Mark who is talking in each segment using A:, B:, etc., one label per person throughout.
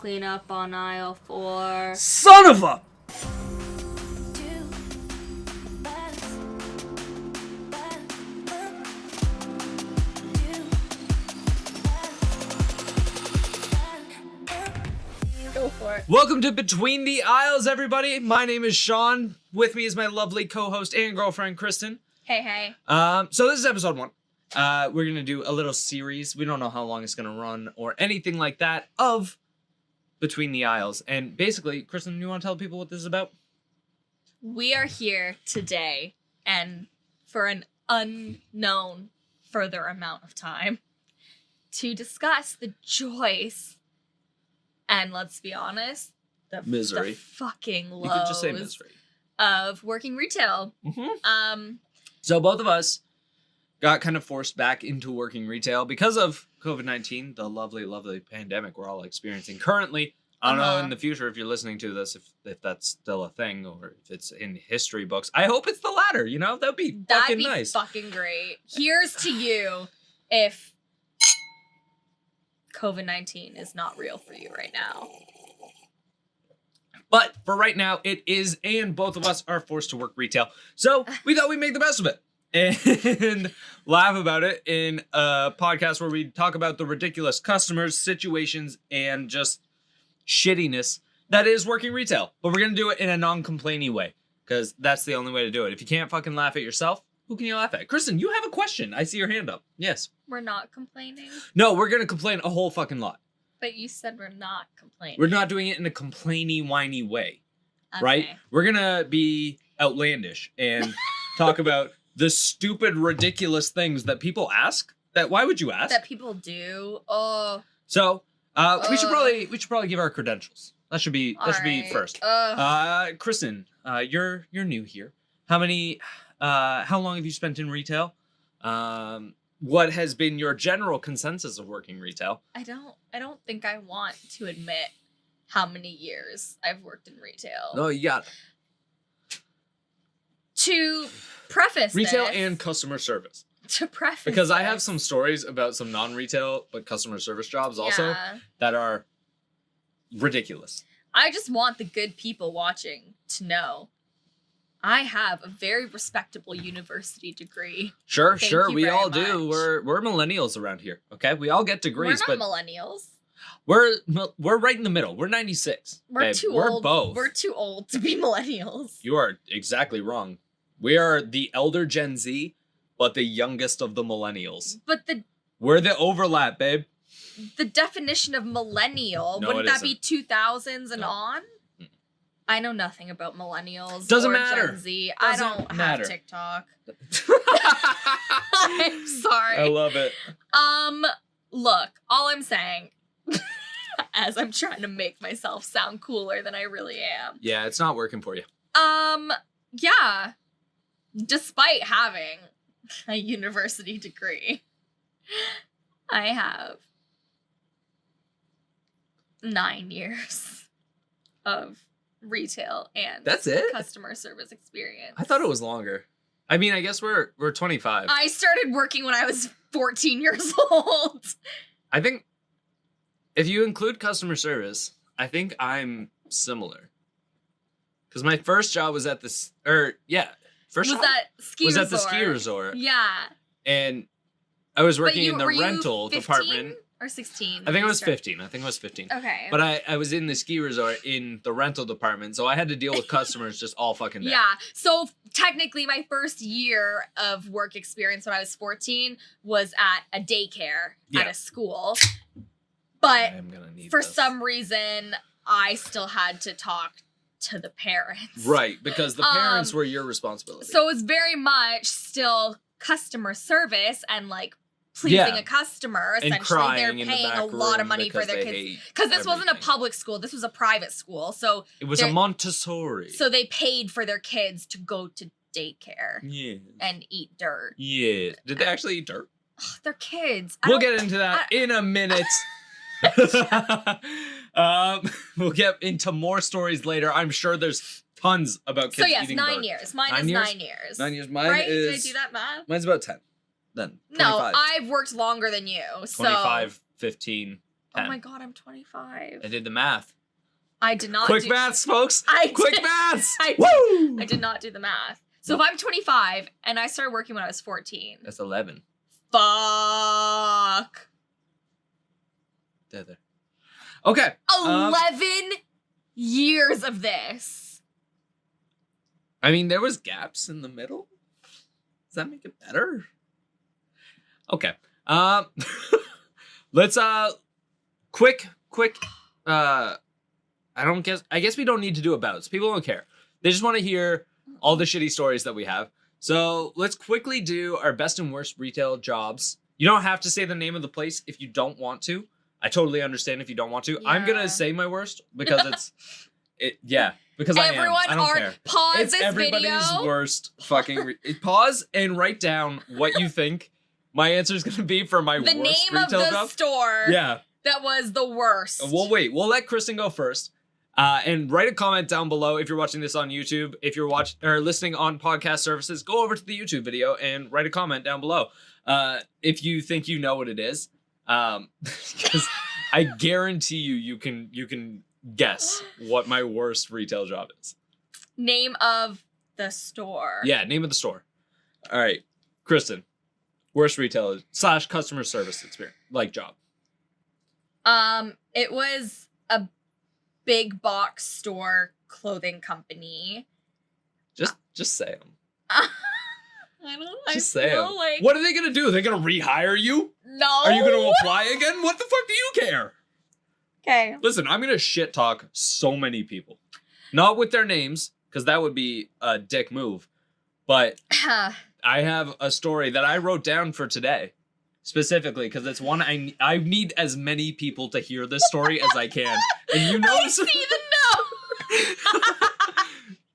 A: clean up on aisle 4.
B: Son of a...
A: Go for it.
B: Welcome to Between the Aisles, everybody. My name is Shawn. With me is my lovely co-host and girlfriend, Kristyn.
A: Hey.
B: So this is episode 1. We're going to do a little series. We don't know how long it's going to run or anything like that of Between the Aisles. And basically, Kristyn, you want to tell people what this is about?
A: We are here today and for an unknown further amount of time to discuss the joys and, let's be honest, the
B: misery.
A: The fucking lows
B: You could just say misery.
A: Of working retail.
B: Mm-hmm. So both of us got kind of forced back into working retail because of COVID-19, the lovely, lovely pandemic we're all experiencing currently. I don't know in the future if you're listening to this, if that's still a thing or if it's in history books. I hope it's the latter, you know? That'd be fucking nice.
A: Fucking great. Here's to you if COVID-19 is not real for you right now.
B: But for right now, it is, and both of us are forced to work retail. So we thought we'd make the best of it and laugh about it in a podcast where we talk about the ridiculous customers, situations, and just shittiness that is working retail. But we're going to do it in a non-complaining way because that's the only way to do it. If you can't fucking laugh at yourself, who can you laugh at? Kristyn, you have a question. I see your hand up. Yes.
A: We're not complaining.
B: No, we're going to complain a whole fucking lot.
A: But you said we're not complaining.
B: We're not doing it in a complainy, whiny way.
A: Okay.
B: Right? We're going to be outlandish and talk about the stupid, ridiculous things that people ask. That why would you ask?
A: That people do. Oh.
B: So, we should probably give our credentials. That should be first. Kristyn, you're new here. How long have you spent in retail? What has been your general consensus of working retail?
A: I don't think I want to admit how many years I've worked in retail.
B: No, you got it.
A: To preface
B: retail
A: this,
B: and customer service.
A: To preface
B: because I have some stories about some non-retail but customer service jobs also that are ridiculous.
A: I just want the good people watching to know I have a very respectable university degree.
B: Sure. We all do. We're millennials around here. Okay, we all get degrees.
A: We're not millennials.
B: We're right in the middle. We're 96.
A: We're too old.
B: We're both.
A: We're too old to be millennials.
B: You are exactly wrong. We are the elder Gen Z, but the youngest of the millennials. We're the overlap, babe.
A: The definition of millennial, wouldn't that be 2000s and on? I know nothing about millennials.
B: Doesn't
A: or
B: matter.
A: Gen Z. I don't have TikTok. I'm sorry.
B: I love it.
A: Look, all I'm saying, as I'm trying to make myself sound cooler than I really am.
B: Yeah, it's not working for you.
A: Yeah. Despite having a university degree, I have 9 years of retail and
B: that's it?
A: Customer service experience.
B: I thought it was longer. I mean, I guess we're 25.
A: I started working when I was 14 years old.
B: I think if you include customer service, I think I'm similar. Because my first job was at this, at the ski resort.
A: Yeah.
B: And I was working in the rental department.
A: Or 16?
B: I think I was 15.
A: Okay.
B: But I was in the ski resort in the rental department, so I had to deal with customers just all fucking day.
A: Yeah. So technically my first year of work experience when I was 14 was at a daycare at a school. But for some reason, I still had to talk to the parents.
B: Right, because the parents were your responsibility.
A: So it was very much still customer service and pleasing a customer. Essentially, they're paying a lot of money for their kids. Because this wasn't a public school. This was a private school. So
B: it was a Montessori.
A: So they paid for their kids to go to daycare.
B: Yeah.
A: And eat dirt.
B: Yeah. Did they actually eat dirt?
A: They're kids.
B: We'll get into that in a minute. We'll get into more stories later. I'm sure there's tons about kids eating dirt.
A: 9 years. Mine is 9 years.
B: 9 years. Mine
A: right?
B: is...
A: Did I do that math?
B: Mine's about 10. Then 25.
A: No, I've worked longer than you. So
B: 25, 15.
A: Oh my God, I'm 25.
B: I did the math.
A: I did not
B: Quick maths, folks. Quick maths.
A: Woo! I did not do the math. So if I'm 25 and I started working when I was 14.
B: That's 11.
A: Fuck.
B: There. Okay.
A: 11 years of this.
B: I mean, there was gaps in the middle. Does that make it better? Okay. Let's quick I guess we don't need to do abouts. People don't care. They just want to hear all the shitty stories that we have. So let's quickly do our best and worst retail jobs. You don't have to say the name of the place if you don't want to. I totally understand if you don't want to. Yeah. I'm gonna say my worst because because
A: everyone
B: I don't care.
A: Pause
B: it's
A: this
B: everybody's
A: video.
B: Worst fucking pause and write down what you think my answer is gonna be for my worst retail job.
A: The name of the store.
B: Yeah.
A: That was the worst.
B: We'll wait. We'll let Kristyn go first. And write a comment down below if you're watching this on YouTube. If you're watching or listening on podcast services, go over to the YouTube video and write a comment down below. If you think you know what it is. Because I guarantee you can guess what my worst retail job is.
A: Name of the store.
B: Yeah, name of the store. All right, Kristyn, worst retailer / customer service experience, like job.
A: It was a big box store clothing company.
B: Just say them.
A: Just say them. Like...
B: What are they gonna do? They're gonna rehire you?
A: No.
B: Are you gonna apply again? What the fuck do you care?
A: Okay.
B: Listen, I'm gonna shit talk so many people. Not with their names, because that would be a dick move. But I have a story that I wrote down for today. Specifically, because it's one I need as many people to hear this story as I can. And you know
A: I see the note.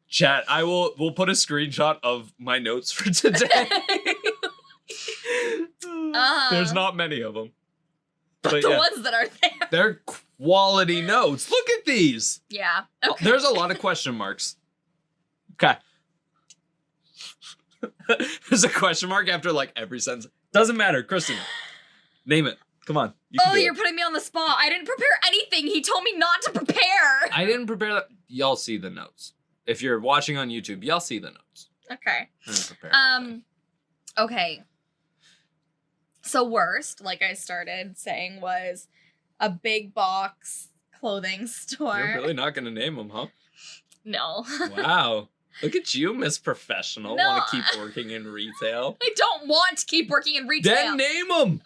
B: Chat, we'll put a screenshot of my notes for today. There's not many of them.
A: But the ones that are there.
B: They're quality notes. Look at these.
A: Yeah. Okay.
B: There's a lot of question marks. Okay. There's a question mark after like every sentence. Doesn't matter. Kristyn, name it. Come on.
A: You're putting me on the spot. I didn't prepare anything. He told me not to prepare.
B: I didn't prepare that. Y'all see the notes. If you're watching on YouTube, y'all see the notes.
A: Okay. Okay. So worst, like I started saying, was a big box clothing store.
B: You're really not going to name them, huh?
A: No.
B: Wow. Look at you, Miss Professional.
A: No.
B: Want to keep working in retail?
A: I don't want to keep working in retail.
B: Then name them.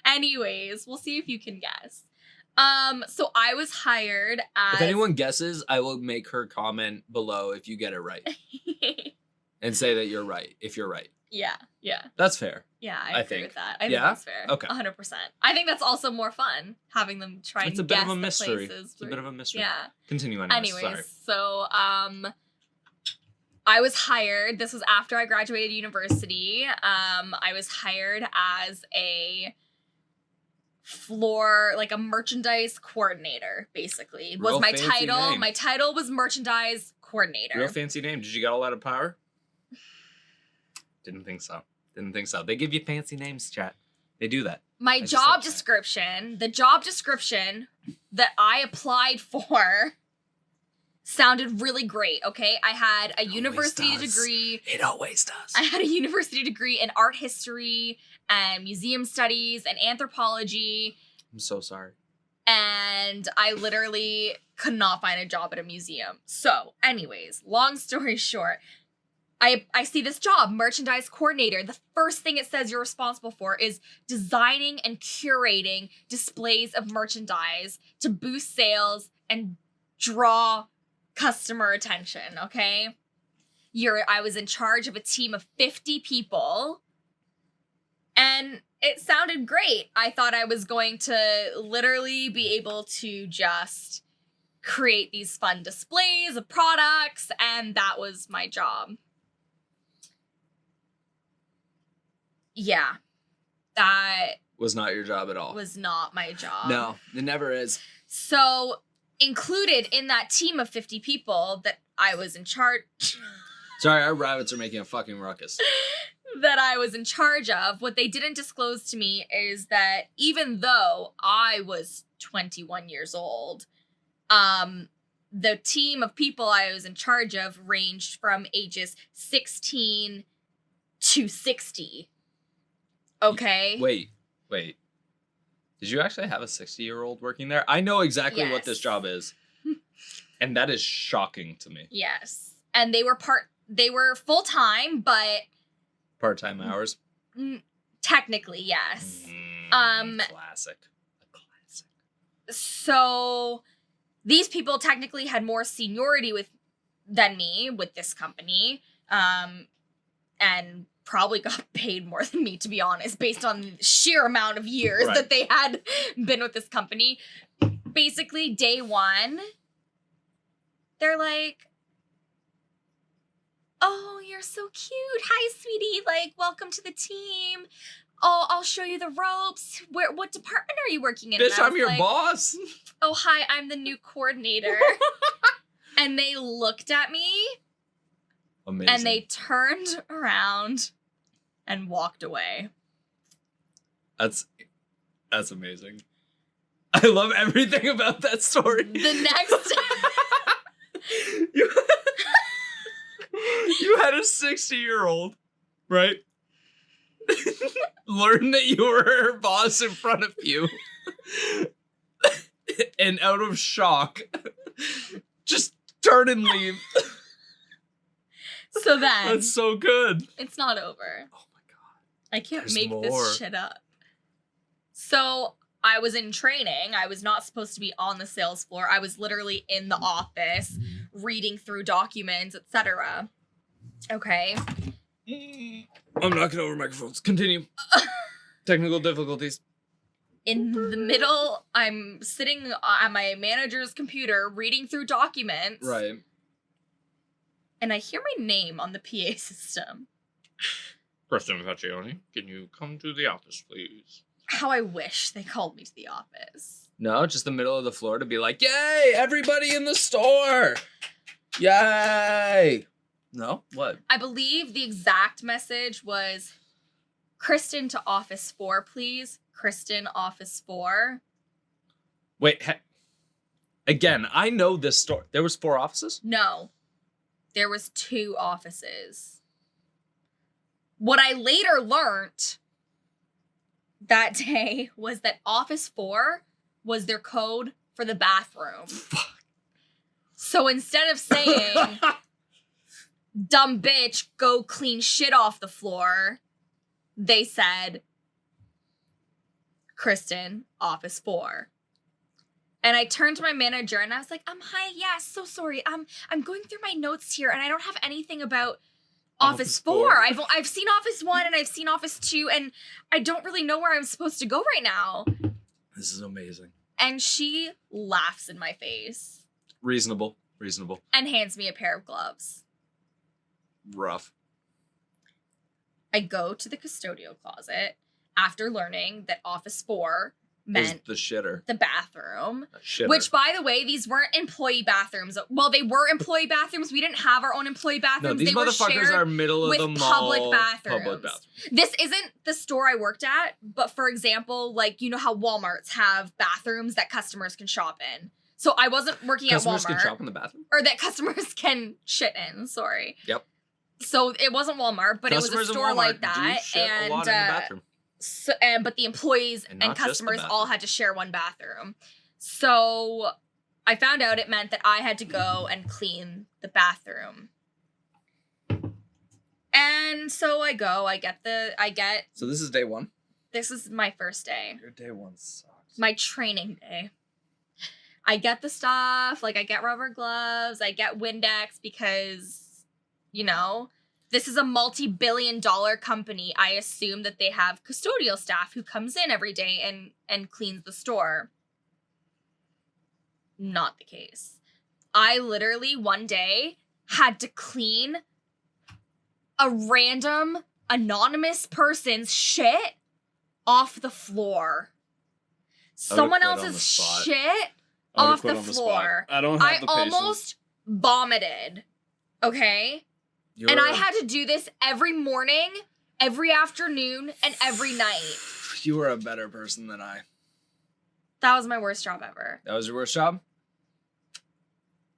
A: Anyways, we'll see if you can guess. So I was hired as...
B: If anyone guesses, I will make her comment below if you get it right. And say that you're right, if you're right.
A: Yeah.
B: That's fair.
A: Yeah, I agree with that. I think that's fair.
B: Okay.
A: 100%. I think that's also more fun, having them try and guess the places.
B: It's a bit of a mystery. It's a bit of a mystery.
A: Yeah.
B: Continue on.
A: Anyways, so I was hired. This was after I graduated university. I was hired as a floor, like a merchandise coordinator, basically. Was my title.
B: Name.
A: My title was merchandise coordinator.
B: Real fancy name. Did you get a lot of power? Didn't think so. They give you fancy names, chat. They do that.
A: My job description, the job description that I applied for sounded really great, okay? I had a university degree.
B: It always does.
A: I had a university degree in art history and museum studies and anthropology.
B: I'm so sorry.
A: And I literally could not find a job at a museum. So, anyways, long story short, I see this job, merchandise coordinator. The first thing it says you're responsible for is designing and curating displays of merchandise to boost sales and draw customer attention, okay? I was in charge of a team of 50 people, and it sounded great. I thought I was going to literally be able to just create these fun displays of products, and that was my job. Yeah, that
B: was not your job at all.
A: Was not my job.
B: No, it never is.
A: So, included in that team of 50 people that I was in charge...
B: Sorry, our rabbits are making a fucking ruckus.
A: that I was in charge of, what they didn't disclose to me is that even though I was 21 years old, the team of people I was in charge of ranged from ages 16 to 60. Okay?
B: Wait. Did you actually have a 60-year-old working there? I know exactly what this job is. And that is shocking to me.
A: Yes. And they were full-time, but
B: part-time hours?
A: Technically, yes.
B: Classic.
A: So these people technically had more seniority than me with this company, and probably got paid more than me, to be honest, based on the sheer amount of years that they had been with this company. Basically, day one, they're like, "Oh, you're so cute. Hi, sweetie. Like, welcome to the team. Oh, I'll show you the ropes. What department are you working in?"
B: Bitch, I'm your boss.
A: "Oh, hi, I'm the new coordinator." And they looked at me.
B: Amazing.
A: And they turned around and walked away.
B: That's amazing. I love everything about that story.
A: The next...
B: You had a 60-year-old, right? Learn that you were her boss in front of you. And out of shock, just turn and leave.
A: So then...
B: That's so good.
A: It's not over.
B: Oh my God.
A: I can't
B: There's
A: make
B: more.
A: this shit up. So I was in training. I was not supposed to be on the sales floor. I was literally in the office reading through documents, etc. Okay.
B: I'm knocking over microphones. Continue. Technical difficulties.
A: In the middle, I'm sitting at my manager's computer reading through documents.
B: Right.
A: And I hear my name on the PA system.
B: Kristyn Faccioni, can you come to the office, please?
A: How I wish they called me to the office.
B: No, just the middle of the floor to be like, yay, everybody in the store. Yay. No? What?
A: I believe the exact message was, "Kristyn to office 4, please. Kristyn, office 4.
B: Wait, again, I know this store. There was 4 offices?
A: No. There was 2 offices. What I later learned that day was that office 4 was their code for the bathroom.
B: Fuck.
A: So instead of saying, "Dumb bitch, go clean shit off the floor," they said, "Kristyn, office 4. And I turned to my manager and I was like, "Hi, yeah, so sorry. I'm going through my notes here and I don't have anything about office 4. I've seen office 1 and I've seen office 2 and I don't really know where I'm supposed to go right now."
B: This is amazing.
A: And she laughs in my face.
B: Reasonable.
A: And hands me a pair of gloves.
B: Rough.
A: I go to the custodial closet after learning that office 4 meant
B: the shitter.
A: The bathroom.
B: Shitter.
A: Which, by the way, these weren't employee bathrooms. Well, they were employee bathrooms. We didn't have our own employee bathrooms.
B: No, these motherfuckers are middle of the mall.
A: Public bathrooms. This isn't the store I worked at, but for example, like, you know how Walmarts have bathrooms that customers can shop in. So I wasn't working at Walmart.
B: Customers can shop in the bathroom?
A: Or that customers can shit in, sorry.
B: Yep.
A: So it wasn't Walmart, but
B: Customers
A: it was a store like that.
B: Do shit a lot in the bathroom.
A: So, but the employees and customers all had to share one bathroom. So I found out it meant that I had to go and clean the bathroom. And so I go,
B: So this is day 1?
A: This is my first day.
B: Your day 1 sucks.
A: My training day. I get the stuff, like I get rubber gloves, I get Windex because, you know, this is a multi-billion-dollar company. I assume that they have custodial staff who comes in every day and cleans the store. Not the case. I literally one day had to clean a random anonymous person's shit off the floor. Someone else's shit off the floor.
B: I don't have the patience.
A: I almost vomited. Okay? And I had to do this every morning every afternoon and every night.
B: You were a better person than I.
A: That was my worst job ever.
B: That was your worst job?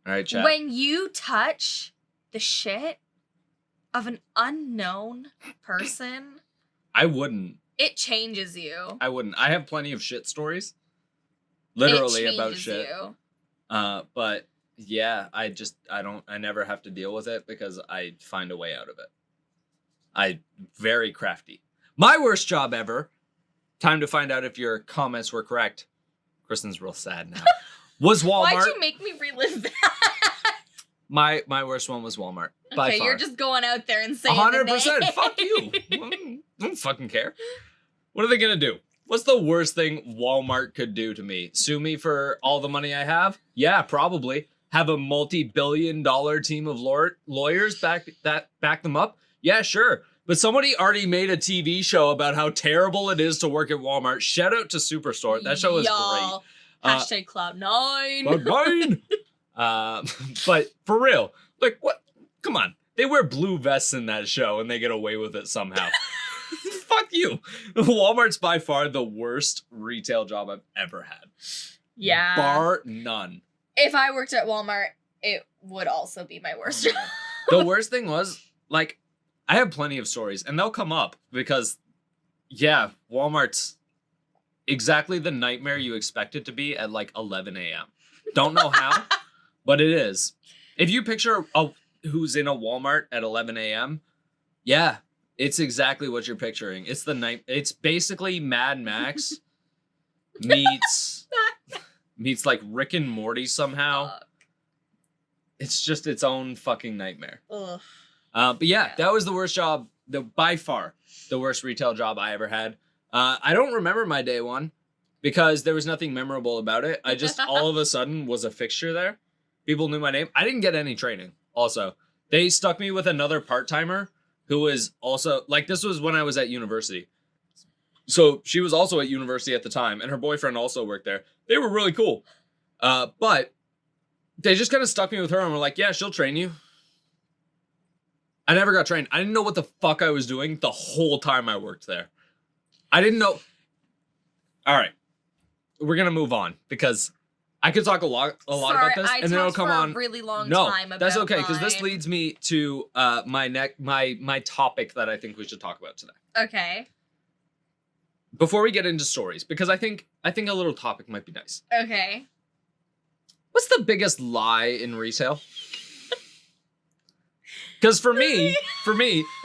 B: All right, chat.
A: When you touch the shit of an unknown person,
B: I wouldn't.
A: it changes you.
B: I wouldn't. I have plenty of shit stories. Literally about shit.
A: You.
B: But yeah, I never have to deal with it because I find a way out of it. I very crafty. My worst job ever. Time to find out if your comments were correct. Kristyn's real sad now. Was Walmart.
A: Why'd you make me relive that?
B: My worst one was Walmart. By
A: Okay,
B: far.
A: you're just going out there and saying
B: 100%. Fuck you. I don't fucking care. What are they gonna do? What's the worst thing Walmart could do to me? Sue me for all the money I have? Yeah, probably. Have a multi-billion-dollar team of lawyers back them up? Yeah, sure. But somebody already made a TV show about how terrible it is to work at Walmart. Shout out to Superstore. That show is great.
A: Hashtag Cloud9.
B: Cloud9. But for real, like what? Come on. They wear blue vests in that show and they get away with it somehow. Fuck you. Walmart's by far the worst retail job I've ever had.
A: Yeah.
B: Bar none.
A: If I worked at Walmart, it would also be my worst job.
B: The worst thing was, like, I have plenty of stories, and they'll come up because, yeah, Walmart's exactly the nightmare you expect it to be at, like, 11 a.m. Don't know how, but it is. If you picture who's in a Walmart at 11 a.m., yeah, it's exactly what you're picturing. It's the night. It's basically Mad Max meets like Rick and Morty somehow. It's just its own fucking nightmare.
A: Ugh.
B: But yeah, that was the worst job, by far the worst retail job I ever had. I don't remember my day one because there was nothing memorable about it. I just all of a sudden was a fixture there. People knew my name. I didn't get any training. Also, they stuck me with another part-timer who was also, like, this was when I was at university. So she was also at university at the time, and her boyfriend also worked there. They were really cool. But they just kind of stuck me with her and were like, yeah, she'll train you. I never got trained. I didn't know what the fuck I was doing the whole time I worked there. I didn't know. All right. We're going to move on because I could talk a lot about this, and then it'll come on.
A: A really long time about
B: that's okay because this leads me to my topic that I think we should talk about today.
A: Okay.
B: Before we get into stories, because I think a little topic might be nice.
A: Okay.
B: What's the biggest lie in retail? Because for me,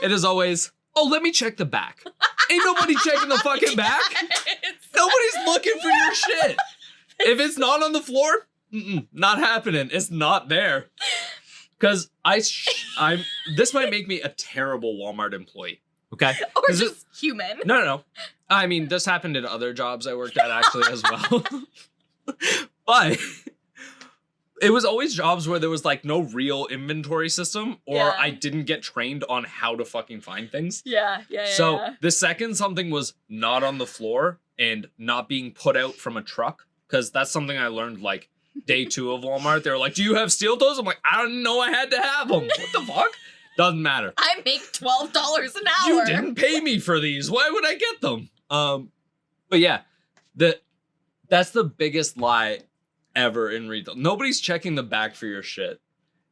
B: it is always, oh, let me check the back. Ain't nobody checking the fucking back. Nobody's looking for your shit. If it's not on the floor, not happening. It's not there. Because this might make me a terrible Walmart employee. Okay?
A: Or just human.
B: No. I mean, this happened in other jobs I worked at actually as well. But it was always jobs where there was like no real inventory system or I didn't get trained on how to fucking find things.
A: Yeah.
B: So the second something was not on the floor and not being put out from a truck, because that's something I learned like day 2 of Walmart. They were like, do you have steel toes? I'm like, I didn't know I had to have them. What the fuck? Doesn't matter.
A: I make $12 an hour.
B: You didn't pay me for these. Why would I get them? But yeah, that's the biggest lie ever in retail. Nobody's checking the back for your shit.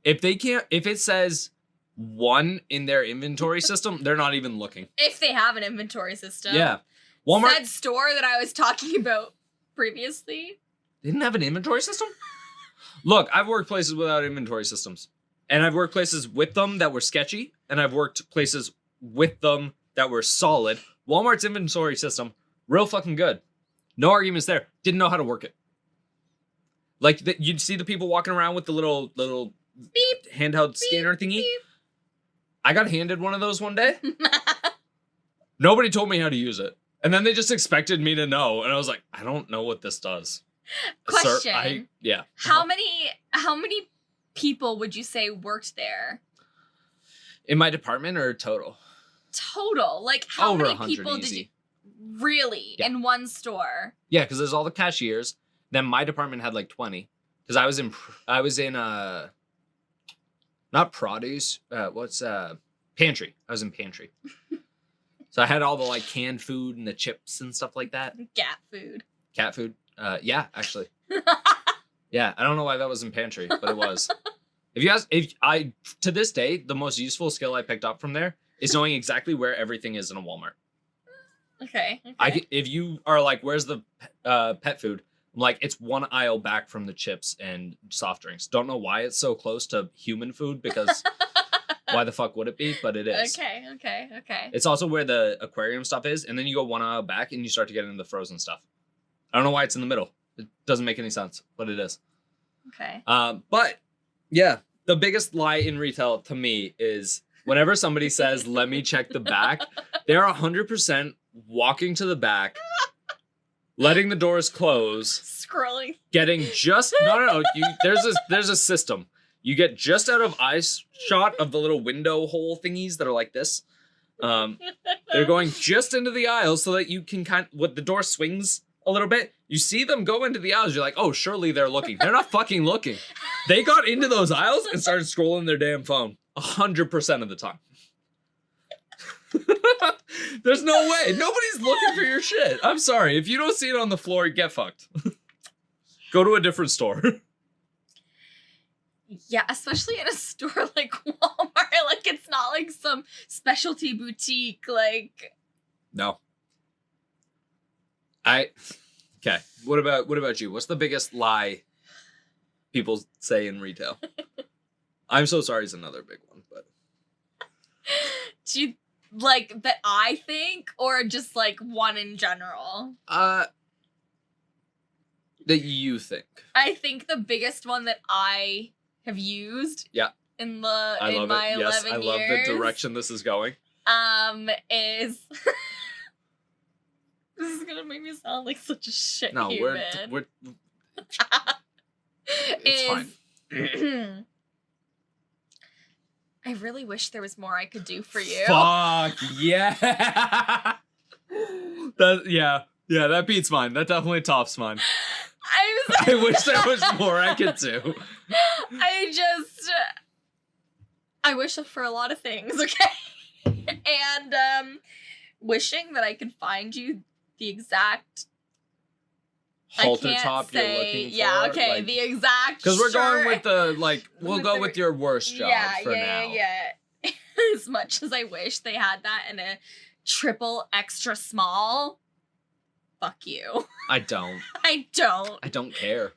B: If it says 1 in their inventory system, they're not even looking.
A: If they have an inventory system.
B: Yeah. Walmart.
A: That store that I was talking about previously.
B: They didn't have an inventory system? Look, I've worked places without inventory systems. And I've worked places with them that were sketchy. And I've worked places with them that were solid. Walmart's inventory system, real fucking good. No arguments there. Didn't know how to work it. Like, you'd see the people walking around with the little beep, handheld scanner thingy. Beep. I got handed one of those one day. Nobody told me how to use it. And then they just expected me to know. And I was like, I don't know what this does.
A: Question.
B: Yeah.
A: How many people would you say worked there?
B: In my department or total?
A: Total. Like, how
B: Over
A: many
B: 100
A: people
B: easy.
A: did you really in one store?
B: Yeah, because there's all the cashiers. Then my department had like 20. Because I was in not produce. Pantry. I was in pantry. So I had all the like canned food and the chips and stuff like that.
A: Cat food.
B: Yeah, actually. Yeah, I don't know why that was in pantry, but it was. To this day, the most useful skill I picked up from there is knowing exactly where everything is in a Walmart.
A: Okay.
B: If you are like, where's the pet food? I'm like, it's one aisle back from the chips and soft drinks. Don't know why it's so close to human food because why the fuck would it be? But it is.
A: Okay.
B: It's also where the aquarium stuff is, and then you go one aisle back and you start to get into the frozen stuff. I don't know why it's in the middle. It doesn't make any sense, but it is.
A: Okay.
B: But yeah, the biggest lie in retail to me is whenever somebody says, "Let me check the back," they're 100% walking to the back, letting the doors close,
A: scrolling,
B: getting just no. There's a system. You get just out of eye shot of the little window hole thingies that are like this. They're going just into the aisles so that you can when the door swings a little bit, you see them go into the aisles. You're like, oh, surely they're looking. They're not fucking looking. They got into those aisles and started scrolling their damn phone 100% of the time. There's no way. Nobody's looking for your shit. I'm sorry. If you don't see it on the floor, get fucked. Go to a different store.
A: Yeah, especially in a store like Walmart. Like, it's not like some specialty boutique. Like,
B: no. Okay. What about you? What's the biggest lie people say in retail? I'm so sorry is another big one, but
A: do you like that I think, or just like one in general?
B: That you think.
A: I think the biggest one that I have used.
B: Yeah.
A: In my 11 years.
B: I love the direction this is going.
A: Is this is gonna make me sound like such a shit human.
B: We're it's fine.
A: I really wish there was more I could do for you.
B: Fuck yeah. That beats mine. That definitely tops mine. I wish there was more I could do.
A: I wish for a lot of things, okay? And wishing that I could find you the exact
B: halter top you're looking for.
A: Yeah, okay, like, the exact
B: because we're going with the we'll go with your worst job for now.
A: Yeah. As much as I wish they had that in a triple extra small, fuck you.
B: I don't care.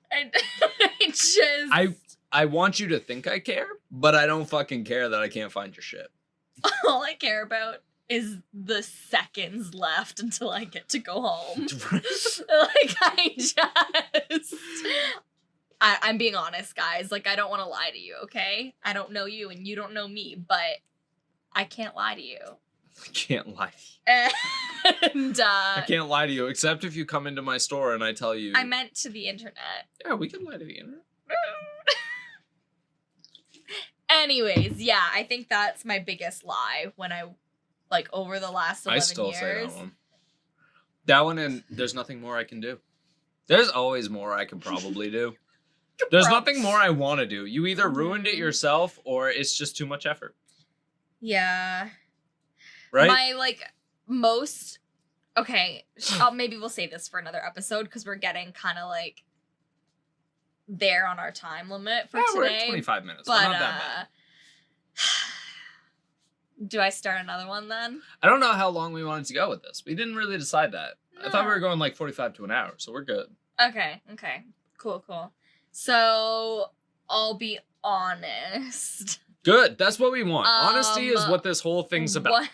B: I want you to think I care, but I don't fucking care that I can't find your shit.
A: All I care about is the seconds left until I get to go home. Like, I'm being honest, guys. Like, I don't want to lie to you, okay? I don't know you and you don't know me, but I can't lie to you.
B: I can't lie to you.
A: And,
B: I can't lie to you, except if you come into my store and I tell you.
A: I meant to the internet.
B: Yeah, we can lie to the internet.
A: Anyways, yeah, I think that's my biggest lie when I, like, over the last 11 years. I still say that one.
B: That one, and there's nothing more I can do. There's always more I can probably do. There's nothing more I want to do. You either ruined it yourself or it's just too much effort.
A: Yeah.
B: Right?
A: My, like, most... Okay, maybe we'll save this for another episode because we're getting kind of, like, there on our time limit for today.
B: We're at 25 minutes. But, we're not that bad.
A: Do I start another one then?
B: I don't know how long we wanted to go with this. We didn't really decide that. No. I thought we were going like 45 to an hour, so we're good.
A: Okay. Cool. So, I'll be honest.
B: Good. That's what we want. Honesty is what this whole thing's about.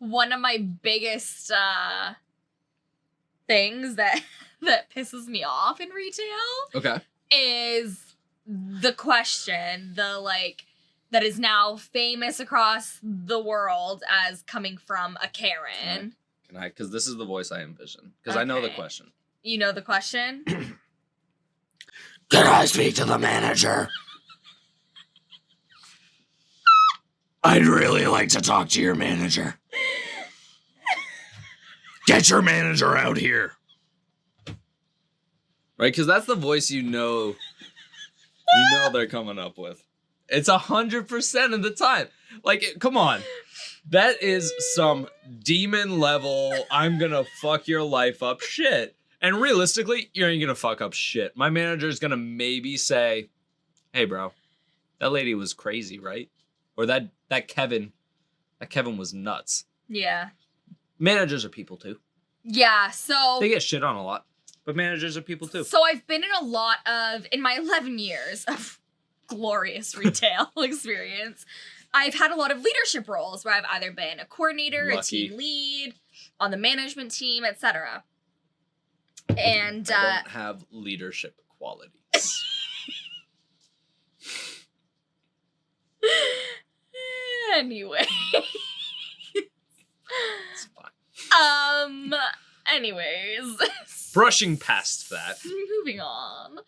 A: One of my biggest things that pisses me off in retail is the question, that is now famous across the world as coming from a Karen.
B: Can I? Because this is the voice I envision. Because I know the question.
A: You know the question?
B: Can I speak to the manager? I'd really like to talk to your manager. Get your manager out here. Right? Because that's the voice you know they're coming up with. It's 100% of the time. Like, come on. That is some demon level, I'm gonna fuck your life up shit. And realistically, you ain't gonna fuck up shit. My manager's gonna maybe say, hey bro, that lady was crazy, right? Or that Kevin was nuts.
A: Yeah.
B: Managers are people too.
A: Yeah, so...
B: They get shit on a lot, but managers are people too.
A: So I've been in a lot of, in my 11 years of glorious retail experience, I've had a lot of leadership roles where I've either been a coordinator,
B: Lucky.
A: a team lead, on the management team, etc. And
B: I don't have leadership qualities.
A: Anyway.
B: It's fine.
A: Anyways.
B: Brushing past that.
A: Moving on.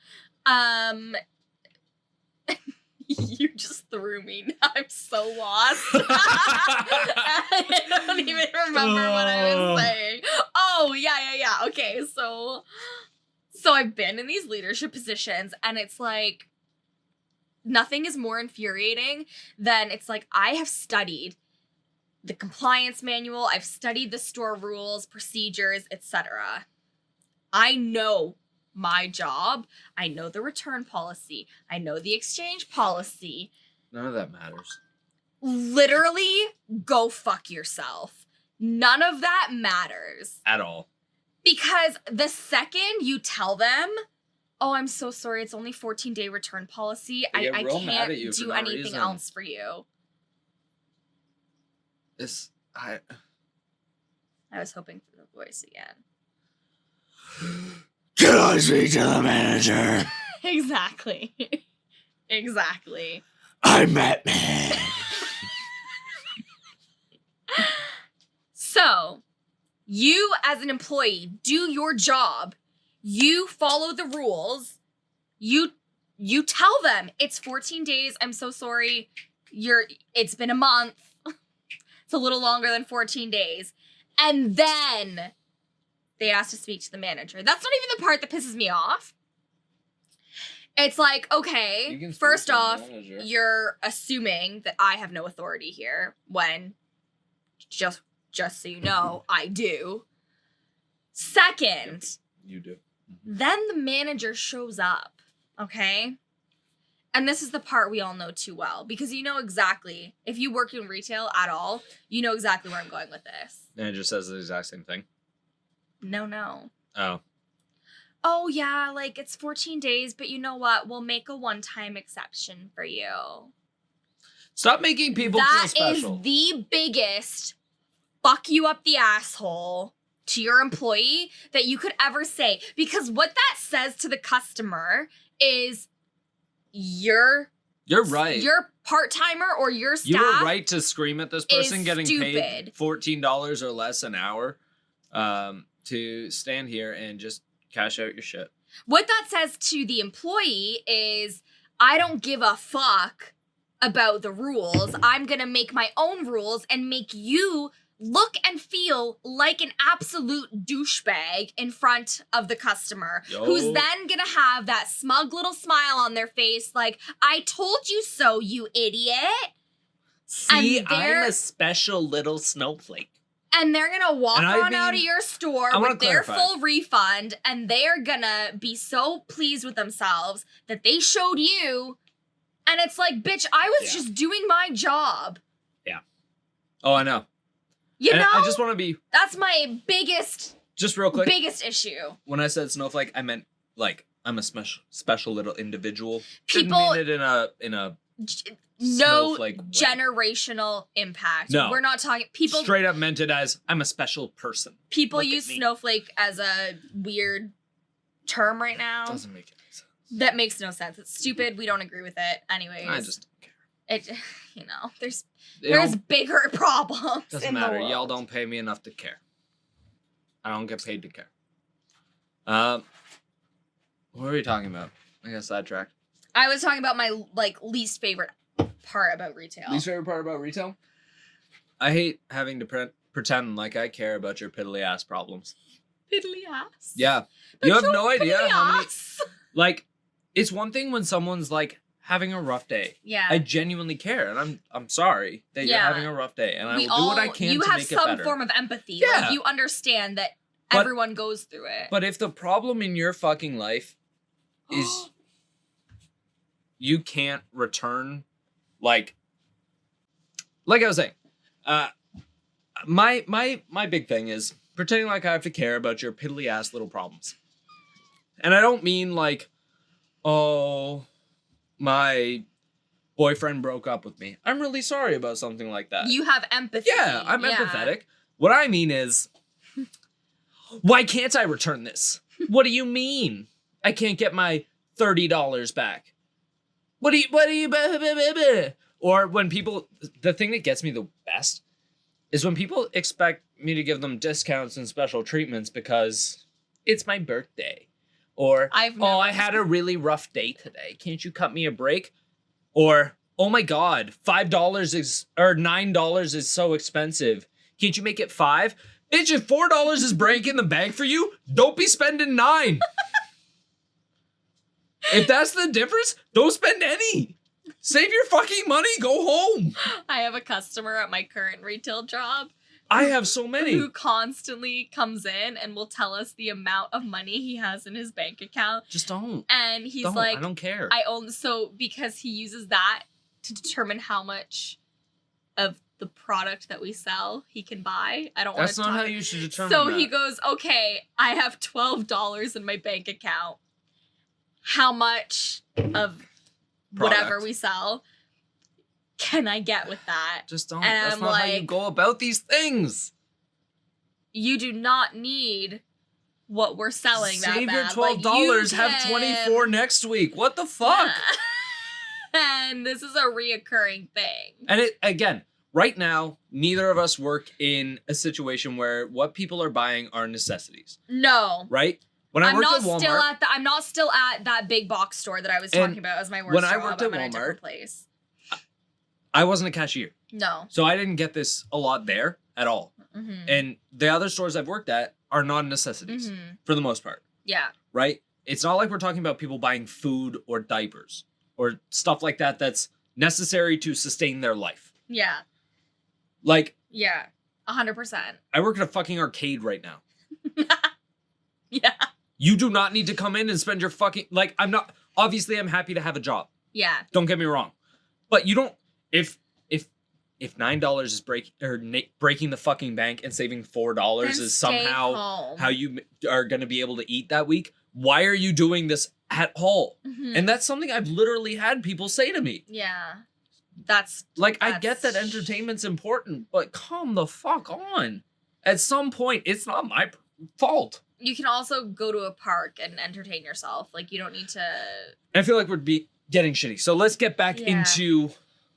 A: You just threw me. Now I'm so lost. I don't even remember what I was saying. Oh, yeah. Okay, so I've been in these leadership positions, and it's like, nothing is more infuriating than it's like, I have studied the compliance manual, I've studied the store rules, procedures, etc. I know my job. I know the return policy. I know the exchange policy.
B: None of that matters.
A: Literally, go fuck yourself. None of that matters.
B: At all.
A: Because the second you tell them, oh, I'm so sorry, it's only 14-day return policy, I can't do anything else for you.
B: I
A: was hoping for the voice again.
B: Can I speak to the manager?
A: Exactly.
B: I'm Batman.
A: So, you as an employee do your job. You follow the rules. You tell them it's 14 days. I'm so sorry. It's been a month. It's a little longer than 14 days. And then they ask to speak to the manager. That's not even the part that pisses me off. It's like, okay, first off, you're assuming that I have no authority here when, just so you know, I do. Second,
B: you do.
A: Then the manager shows up, okay? And this is the part we all know too well, because you know exactly, if you work in retail at all, you know exactly where I'm going with this.
B: Manager says the exact same thing.
A: No.
B: Oh,
A: yeah, like, it's 14 days, but you know what? We'll make a one-time exception for you.
B: Stop making people feel special.
A: That is the biggest fuck you up the asshole to your employee that you could ever say. Because what that says to the customer is you're
B: right.
A: Your part-timer or your staff.
B: You were right to scream at this person getting paid $14 or less an hour to stand here and just cash out your shit.
A: What that says to the employee is, I don't give a fuck about the rules. I'm going to make my own rules and make you look and feel like an absolute douchebag in front of the customer, who's then gonna have that smug little smile on their face like, I told you so, you idiot.
B: See, I'm a special little snowflake.
A: And they're gonna walk on out of your store with their full refund, and they're gonna be so pleased with themselves that they showed you, and it's like, bitch, I was just doing my job.
B: Yeah. Oh, I know.
A: You know,
B: I just want to be.
A: That's my biggest.
B: Just real quick.
A: Biggest issue.
B: When I said snowflake, I meant like I'm a special little individual.
A: People
B: didn't mean it in a
A: no generational impact.
B: No,
A: we're not talking. People
B: straight up meant it as I'm a special person.
A: People use snowflake as a weird term right now.
B: Doesn't make any sense.
A: That makes no sense. It's stupid. We don't agree with it. Anyways,
B: I just don't care.
A: It, there's bigger problems.
B: Doesn't matter. Y'all don't pay me enough to care. I don't get paid to care. What were we talking about? I got sidetracked.
A: I was talking about my least favorite part about retail.
B: Least favorite part about retail? I hate having to pretend like I care about your piddly ass problems.
A: Piddly ass?
B: Yeah. You have no idea how many. Like, it's one thing when someone's like having a rough day.
A: Yeah.
B: I genuinely care, and I'm sorry that you're having a rough day, and I will do what I can to make it better.
A: You have some form of empathy.
B: Yeah.
A: Like, you understand that everyone goes through it.
B: But if the problem in your fucking life is you can't return, like I was saying, my big thing is pretending like I have to care about your piddly ass little problems. And I don't mean like, oh, my boyfriend broke up with me. I'm really sorry about something like that.
A: You have empathy.
B: Yeah, I'm empathetic. What I mean is, why can't I return this? What do you mean? I can't get my $30 back. What do you, or when people, the thing that gets me the best is when people expect me to give them discounts and special treatments because it's my birthday. Or, I had a really rough day today. Can't you cut me a break? Or, oh my God, $9 is so expensive. Can't you make it $5? Bitch, if $4 is breaking the bank for you, don't be spending $9. If that's the difference, don't spend any. Save your fucking money. Go home.
A: I have a customer at my current retail job.
B: I have so many.
A: Who constantly comes in and will tell us the amount of money he has in his bank account.
B: Just don't.
A: And he's like,
B: I don't care.
A: Because he uses that to determine how much of the product that we sell he can buy. I don't want to.
B: That's not how you should determine
A: So
B: that.
A: he goes, okay, I have $12 in my bank account. How much of whatever we sell can I get with that?
B: Just don't.
A: And
B: That's
A: I'm
B: not
A: like,
B: how you go about these things.
A: You do not need what we're selling that bad.
B: Save your $12. Have 24 next week. What the fuck?
A: And this is a reoccurring thing.
B: And again, right now, neither of us work in a situation where what people are buying are necessities.
A: No.
B: Right? When I worked at Walmart,
A: I'm not still at that big box store that I was talking about as my worst job.
B: When I worked at
A: Walmart,
B: Walmart,
A: place.
B: I wasn't a cashier.
A: No.
B: So I didn't get this a lot there at all.
A: Mm-hmm.
B: And the other stores I've worked at are non-necessities for the most part.
A: Yeah.
B: Right? It's not like we're talking about people buying food or diapers or stuff like that that's necessary to sustain their life.
A: Yeah.
B: Like.
A: Yeah. 100%.
B: I work at a fucking arcade right now.
A: Yeah.
B: You do not need to come in and spend your fucking, like, obviously I'm happy to have a job.
A: Yeah.
B: Don't get me wrong. But you don't, if $9 is breaking the fucking bank and saving $4 is somehow how you are going to be able to eat that week, why are you doing this at all? Mm-hmm. And that's something I've literally had people say to me.
A: Yeah.
B: I get that entertainment's important, but come the fuck on. At some point, it's not my fault.
A: You can also go to a park and entertain yourself. Like, you don't need to.
B: I feel like we're getting shitty. So let's get back into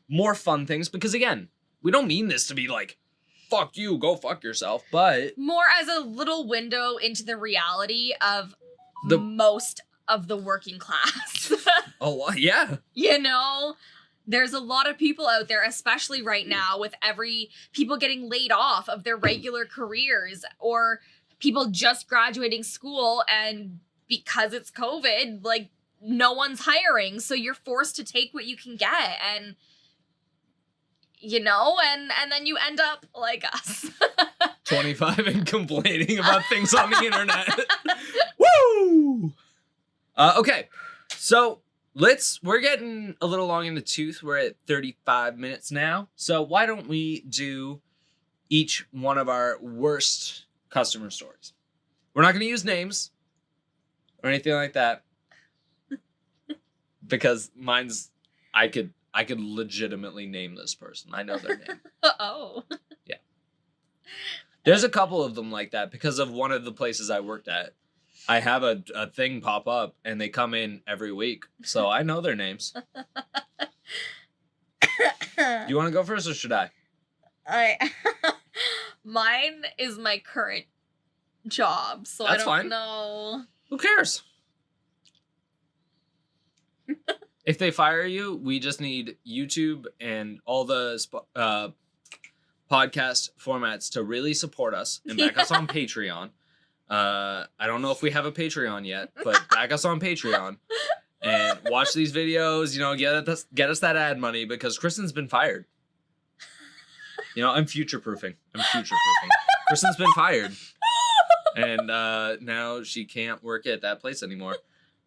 B: more fun things. Because again, we don't mean this to be like, fuck you, go fuck yourself. But
A: more as a little window into the reality of most of the working class.
B: Oh, yeah.
A: You know? There's a lot of people out there, especially right now, with people getting laid off of their regular careers, or people just graduating school, and because it's COVID, like, no one's hiring, so you're forced to take what you can get, and you know, and then you end up like us.
B: 25 and complaining about things on the internet. Woo! Okay, so we're getting a little long in the tooth. We're at 35 minutes now, so why don't we do each one of our worst customer stories? We're not going to use names or anything like that, because mine's I could legitimately name this person. I know their name.
A: Oh.
B: Yeah. There's a couple of them like that because of one of the places I worked at. I have a thing pop up and they come in every week, so I know their names. You want to go first or should I?
A: Mine is my current job, so
B: That's
A: I don't
B: fine.
A: know.
B: Who cares? If they fire you, we just need YouTube and all the podcast formats to really support us and back us on Patreon. I don't know if we have a Patreon yet, but back us on Patreon. and watch these videos, get us that ad money because Kristyn's been fired. I'm future-proofing. Kristyn's been fired. And now she can't work at that place anymore.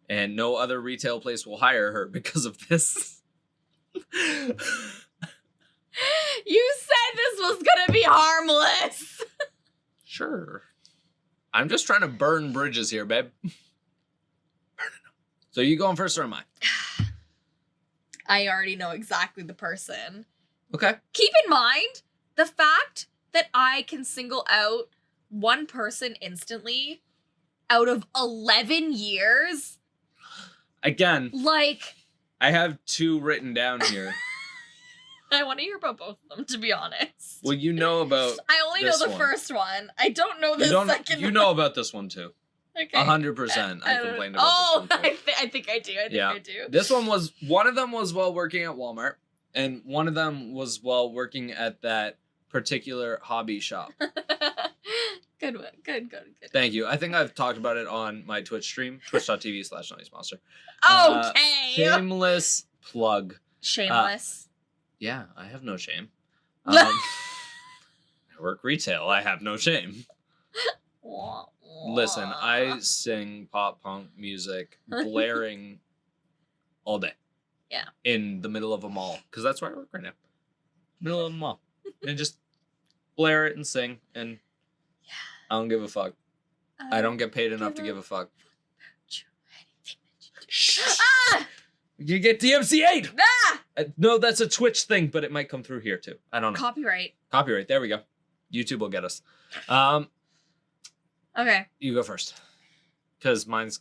B: And no other retail place will hire her because of this.
A: You said this was going to be harmless.
B: Sure. I'm just trying to burn bridges here, babe. Burning them. So you going first or am I?
A: I already know exactly the person.
B: Okay.
A: Keep in mind the fact that I can single out one person instantly out of 11 years.
B: Again.
A: Like.
B: I have 2 written down here.
A: I want to hear about both of them, to be honest.
B: Well, you know about
A: I only know the first one. I don't know the second one.
B: You know about this one, too.
A: Okay.
B: 100%. I complained about this one, too.
A: I think I do. I do.
B: This one of them was while working at Walmart, and one of them was while working at that particular hobby shop.
A: Good one. Good.
B: Thank you. I think I've talked about it on my Twitch stream, twitch.tv/NaughtyMonster.
A: Okay.
B: Shameless plug.
A: Shameless.
B: Yeah, I have no shame. I work retail. I have no shame. Listen, I sing pop punk music blaring all day.
A: Yeah.
B: In the middle of a mall. Because that's where I work right now. Middle of a mall. And just blare it and sing. And I don't give a fuck. I don't get paid enough to give a fuck. Shh.
A: Ah!
B: You get DMCA'd!
A: Ah!
B: No, that's a Twitch thing, but it might come through here too. I don't know. Copyright. There we go. YouTube will get us.
A: Okay.
B: You go first. Because mine's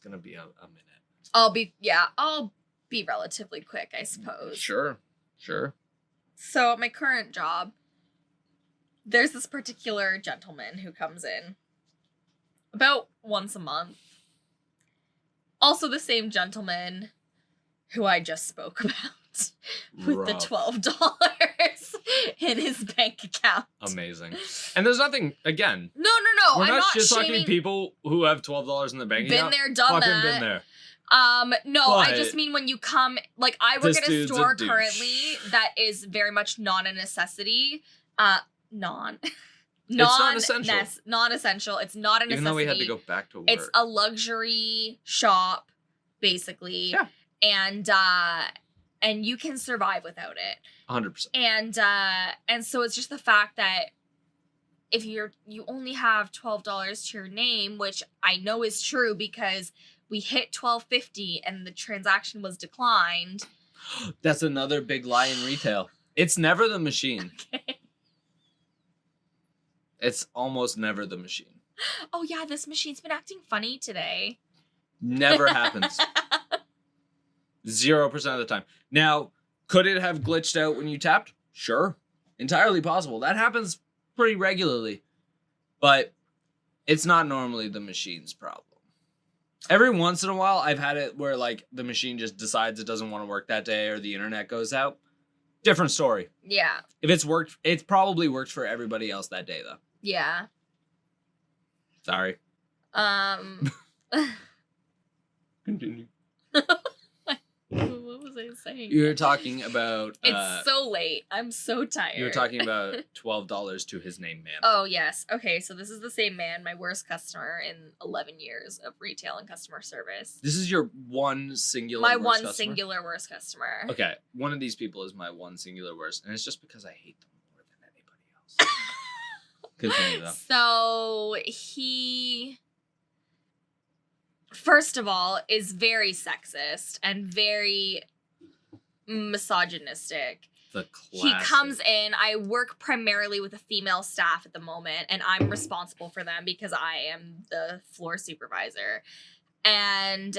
B: gonna be a minute.
A: I'll be relatively quick, I suppose.
B: Sure.
A: So at my current job, there's this particular gentleman who comes in about once a month. Also the same gentleman who I just spoke about with the $12 in his bank account.
B: Amazing. And there's nothing, again.
A: No.
B: We're
A: I'm
B: not
A: not
B: just
A: shaming
B: talking people who have $12 in their bank account.
A: Been there, done that.
B: Been there.
A: No,
B: But
A: I just mean when you come, like I work at a store currently that is very much not a necessity.
B: Non-essential.
A: Non-essential. It's not a necessity.
B: Even though we had to go back to work.
A: It's a luxury shop, basically.
B: Yeah.
A: And you can survive without it.
B: 100%.
A: And so it's just the fact that if you only have $12 to your name, which I know is true because we hit $12.50 and the transaction was declined.
B: That's another big lie in retail. It's never the machine.
A: Okay.
B: It's almost never the machine.
A: Oh yeah, this machine's been acting funny today.
B: Never happens. 0% of the time. Now, could it have glitched out when you tapped? Sure. Entirely possible. That happens pretty regularly. But it's not normally the machine's problem. Every once in a while, I've had it where, like, the machine just decides it doesn't want to work that day or the internet goes out. Different story.
A: Yeah.
B: If it's worked, it's probably worked for everybody else that day, though.
A: Yeah.
B: Sorry. Continue.
A: What was I saying?
B: You were talking about...
A: it's so late. I'm so tired.
B: You were talking about $12 to his name, man.
A: Oh, yes. Okay, so this is the same man, my worst customer in 11 years of retail and customer service.
B: This is your one singular
A: my
B: worst
A: one
B: customer?
A: Singular worst customer.
B: Okay, one of these people is my one singular worst, and it's just because I hate them more than anybody else. Continue, though.
A: So, he... First of all, is very sexist and very misogynistic.
B: The classic.
A: He comes in, I work primarily with a female staff at the moment, and I'm responsible for them because I am the floor supervisor. And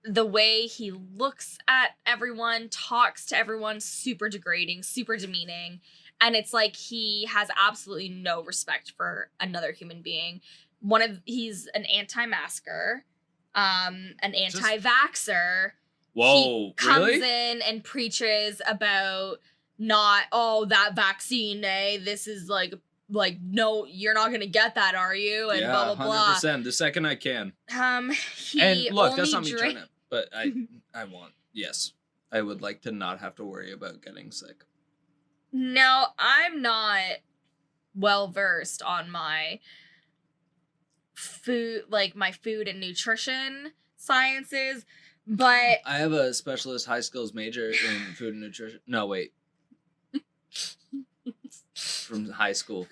A: the way he looks at everyone, talks to everyone, super degrading, super demeaning. And it's like he has absolutely no respect for another human being. He's an anti-masker, an anti-vaxxer.
B: Whoa,
A: he comes
B: really?
A: in and preaches about that vaccine, this is like like, no, you're not gonna get that, are you? And blah blah blah.
B: 100%. The second I can.
A: He
B: and look, that's not
A: only
B: me trying to, but I want, yes, I would like to not have to worry about getting sick.
A: No, I'm not well versed on my food, like my food and nutrition sciences, but
B: I have a specialist high skills major in food and nutrition. No, wait. From high school.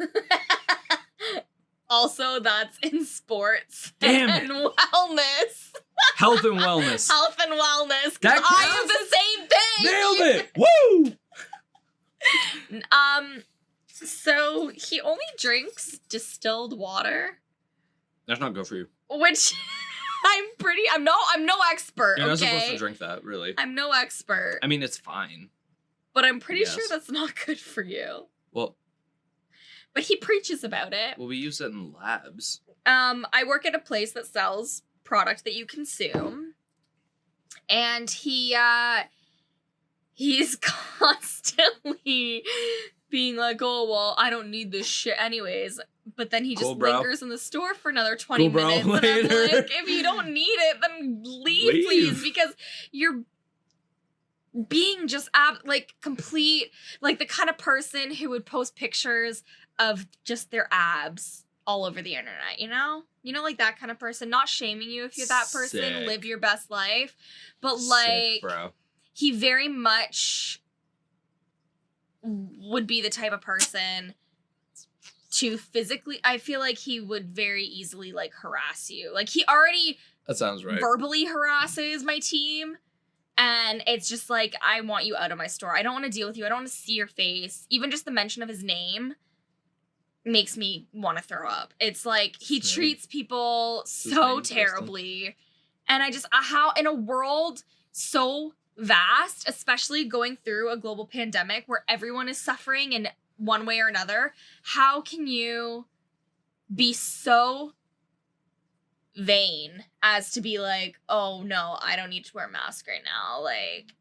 A: Also, that's in sports
B: Damn
A: and
B: it.
A: wellness.
B: Health and wellness.
A: Health and wellness.
B: That
A: I
B: counts?
A: am the same thing.
B: Nailed it. Woo!
A: So he only drinks distilled water,
B: That's not good for you.
A: which I'm no expert.
B: You're not
A: Okay?
B: supposed to drink that, really.
A: I'm no expert.
B: I mean, it's fine.
A: But I'm pretty
B: Yes.
A: sure that's not good for you.
B: Well,
A: But he preaches about it.
B: we use it in labs.
A: I work at a place that sells product that you consume. And he's constantly being like, oh, well, I don't need this shit anyways. But then he just
B: Cool, bro.
A: lingers in the store for another 20
B: Cool, bro.
A: minutes. And I'm
B: Later.
A: like, if you don't need it, then leave. Please. Because you're being just complete, like the kind of person who would post pictures of just their abs all over the internet, you know? You know, like that kind of person. Not shaming you if you're that person.
B: Sick.
A: Live your best life. But
B: Sick,
A: like,
B: bro.
A: he very much would be the type of person to physically, I feel like he would very easily like harass you. Like he already
B: That sounds right.
A: verbally harasses my team. And it's just like, I want you out of my store. I don't want to deal with you. I don't want to see your face. Even just the mention of his name makes me want to throw up. It's like he
B: His name?
A: treats people
B: His
A: so
B: name,
A: terribly. And I just, how in a world so vast, especially going through a global pandemic where everyone is suffering in one way or another, how can you be so vain as to be like, oh no, I don't need to wear a mask right now, like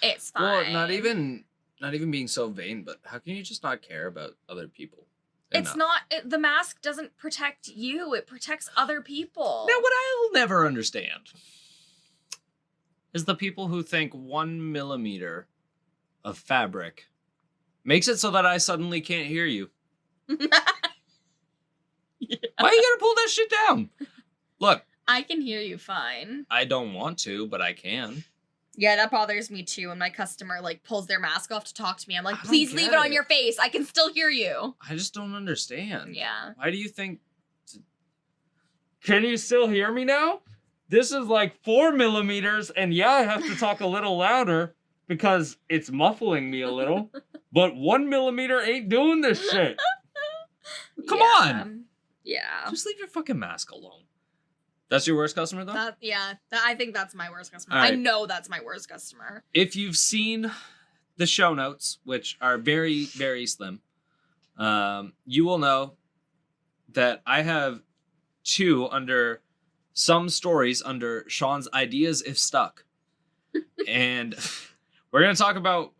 A: it's fine.
B: Well, not even being so vain, but how can you just not care about other people?
A: It's not, the mask doesn't protect you, it protects other people.
B: Now, what I'll never understand is the people who think 1 millimeter of fabric makes it so that I suddenly can't hear you.
A: Yeah.
B: Why you gotta pull that shit down? Look,
A: I can hear you fine.
B: I don't want to, but I can.
A: Yeah, that bothers me too when my customer like pulls their mask off to talk to me. I'm like,
B: I don't
A: please leave
B: get
A: it on
B: it.
A: your face. I can still hear you.
B: I just don't understand.
A: Yeah.
B: Why do you think... Can you still hear me now? This is like 4 millimeters, and yeah, I have to talk a little louder because it's muffling me a little. But 1 millimeter ain't doing this shit. Come on.
A: Yeah.
B: Just leave your fucking mask alone. That's your worst customer, though?
A: I think that's my worst customer.
B: All right.
A: I know that's my worst customer.
B: If you've seen the show notes, which are very, very slim, you will know that I have 2 under some stories under Sean's Ideas If Stuck. And we're going to talk about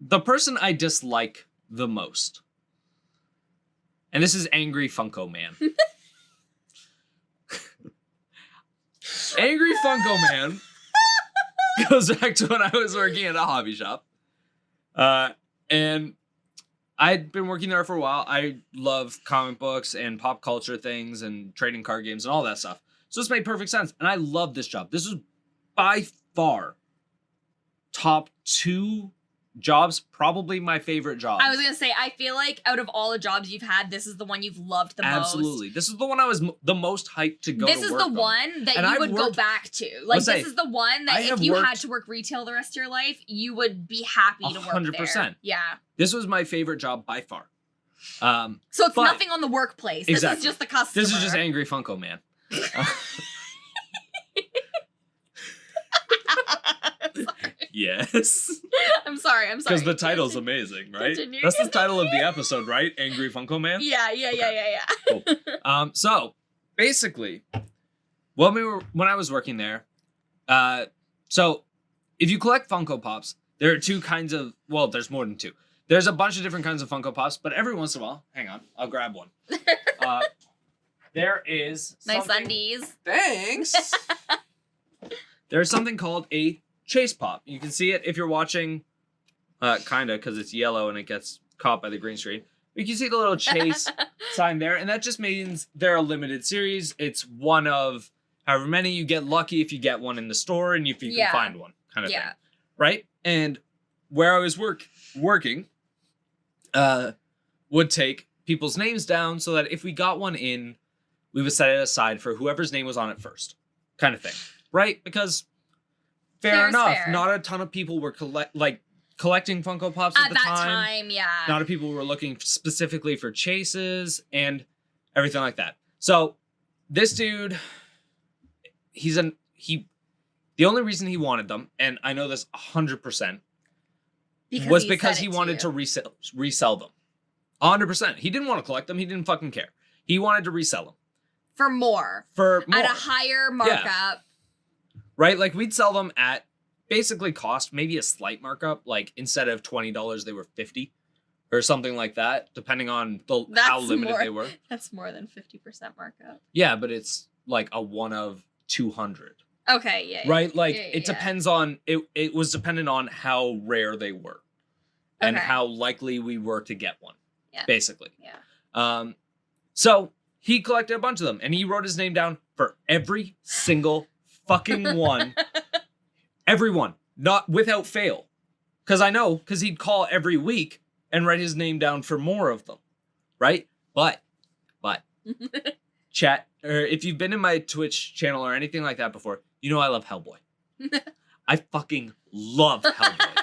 B: the person I dislike the most. And this is Angry Funko Man. Angry Funko Man goes back to when I was working at a hobby shop. And I'd been working there for a while. I love comic books and pop culture things and trading card games and all that stuff. So this made perfect sense. And I love this job. This is by far top 2 jobs, probably my favorite job.
A: I was going to say, I feel like out of all the jobs you've had, this is the one you've loved the most.
B: Absolutely. This is the one I was the most hyped to go
A: This
B: to
A: is
B: work
A: the
B: on.
A: one that
B: And
A: you
B: I've
A: would go
B: worked-
A: back to. Like,
B: Let's say,
A: this is the one that
B: I
A: if
B: have
A: you had
B: worked-
A: to work retail the rest of your life, you would be happy to work
B: 100%.
A: there. Yeah.
B: This was my favorite job by far.
A: So it's
B: But-
A: nothing on the workplace. This
B: Exactly.
A: is just the customer.
B: This is just Angry Funko Man. Yes.
A: I'm sorry.
B: Because the title's amazing, right?
A: Continue.
B: That's the title of the episode, right? Angry Funko Man?
A: Yeah.
B: Cool. So basically, when I was working there, so if you collect Funko Pops, there are 2 kinds of, well, there's more than 2. There's a bunch of different kinds of Funko Pops, but every once in a while, hang on, I'll grab one. There is
A: nice undies.
B: Thanks. There's something called a Chase Pop. You can see it if you're watching, kind of, because it's yellow and it gets caught by the green screen. You can see the little Chase sign there, and that just means they're a limited series. It's one of however many. You get lucky if you get one in the store and if you can find one, kind of thing. Right? And where I was working, would take people's names down so that if we got one in, we would set it aside for whoever's name was on it first, kind of thing. Right? Because fair enough, not a ton of people were collecting Funko Pops at the time. Not a lot of people were looking specifically for chases and everything like that. So this dude, the only reason he wanted them, and I know this 100%, was because he wanted to resell them. 100%. He didn't want to collect them. He didn't fucking care. He wanted to resell them.
A: For more. At a higher markup. Yeah.
B: Right? Like, we'd sell them at basically cost, maybe a slight markup. Like, instead of $20, they were $50 or something like that, depending on how limited they were.
A: That's more than 50% markup.
B: Yeah, but it's like a 1 of 200.
A: Okay, yeah.
B: Right? Like, it depends on, it was dependent on how rare they were and how likely we were to get one, basically.
A: Yeah.
B: So he collected a bunch of them and he wrote his name down for every single fucking one. Everyone, not without fail. Because he'd call every week and write his name down for more of them. Right? But, chat, or if you've been in my Twitch channel or anything like that before, you know I love Hellboy. I fucking love Hellboy.